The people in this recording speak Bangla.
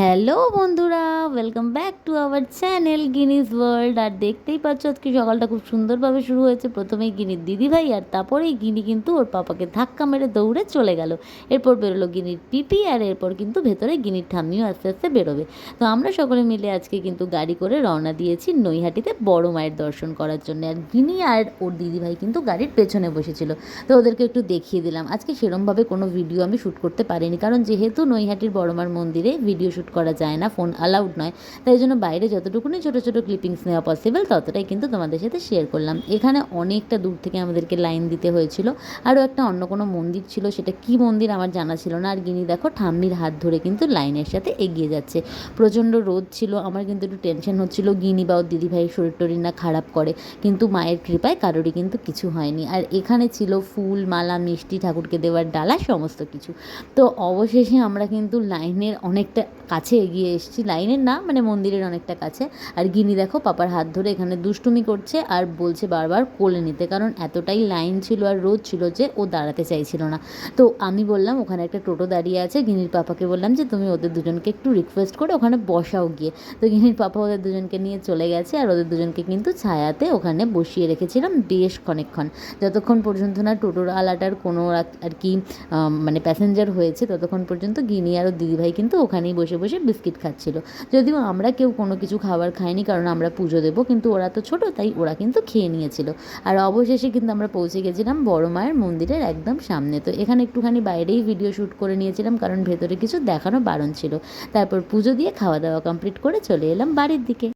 হ্যালো বন্ধুরা, welcome back to our channel Guinness World. আর দেখতেই পাচ্ছ আজকে সকালটা খুব সুন্দরভাবে শুরু হয়েছে। প্রথমেই গিনির দিদিভাই, আর তারপরেই গিনি কিন্তু ওর পাপাকে ধাক্কা মেরে দৌড়ে চলে গেল। এরপর বেরোলো গিনির পিপি, আর এরপর কিন্তু ভেতরে গিনির ঠাম্মিও আস্তে আস্তে বেরোবে। তো আমরা সকলে মিলে আজকে কিন্তু গাড়ি করে রওনা দিয়েছি নৈহাটিতে বড় মায়ের দর্শন করার জন্য। আর গিনি আর ওর দিদিভাই কিন্তু গাড়ির পেছনে বসেছিল। তো ওদেরকে একটু দেখিয়ে দিলাম। আজকে সেরমভাবে কোনো ভিডিও আমি শ্যুট করতে পারিনি, কারণ যেহেতু নৈহাটির বড় মার মন্দিরে ভিডিও শ্যুট করা যায় না, ফোন অ্যালাউড নয়। তাই জন্য বাইরে যতটুকুনি ছোটো ছোটো ক্লিপিংস নেওয়া পসিবল ততটাই কিন্তু তোমাদের সাথে শেয়ার করলাম। এখানে অনেকটা দূর থেকে আমাদেরকে লাইন দিতে হয়েছিল। আরও একটা অন্য কোনো মন্দির ছিল, সেটা কি মন্দির আমার জানা ছিল না। আর গিনি দেখো ঠাম্মির হাত ধরে কিন্তু লাইনের সাথে এগিয়ে যাচ্ছে। প্রচণ্ড রোদ ছিল, আমার কিন্তু একটু টেনশন হচ্ছিল গিনি বা ওর দিদিভাইয়ের শরীর টরির না খারাপ করে, কিন্তু মায়ের কৃপায় কারোরই কিন্তু কিছু হয়নি। আর এখানে ছিল ফুল, মালা, মিষ্টি, ঠাকুরকে দেওয়ার ডালা, সমস্ত কিছু। তো অবশেষে আমরা কিন্তু লাইনের অনেকটা কাছে এগিয়ে এসেছি, লাইনের না মানে মন্দিরের অনেকটা কাছে। আর গিনি দেখো পাপার হাত ধরে এখানে দুষ্টুমি করছে আর বলছে বারবার কোলে নিতে, কারণ এতটাই লাইন ছিল আর রোদ ছিল যে ও দাঁড়াতে চাইছিল না। তো আমি বললাম ওখানে একটা টোটো দাঁড়িয়ে আছে, গিনির পাপাকে বললাম যে তুমি ওদের দুজনকে একটু রিকোয়েস্ট করে ওখানে বসাও গিয়ে। তো গিনির পাপা ওদের দুজনকে নিয়ে চলে গেছে, আর ওদের দুজনকে কিন্তু ছায়াতে ওখানে বসিয়ে রেখেছিলাম বেশ খানিকক্ষণ, যতক্ষণ পর্যন্ত না টোটোর আলাটার কোনো আর কি মানে প্যাসেঞ্জার হয়েছে, ততক্ষণ পর্যন্ত গিনি আর ওর দিদিভাই কিন্তু ওখানেই বসে বসে বিস্কিট খাচ্ছিল। যদিও আমরা কেউ কোনো কিছু খাবার খাইনি, কারণ আমরা পুজো দেবো, কিন্তু ওরা তো ছোটো, তাই ওরা কিন্তু খেয়ে নিয়েছিল। আর অবশেষে কিন্তু আমরা পৌঁছে গেছিলাম বড় মায়ের মন্দিরের একদম সামনে। তো এখানে একটুখানি বাইরেই ভিডিও শ্যুট করে নিয়েছিলাম, কারণ ভেতরে কিছু দেখানো বারণ ছিল। তারপর পুজো দিয়ে খাওয়া দাওয়া কমপ্লিট করে চলে এলাম বাড়ির দিকে।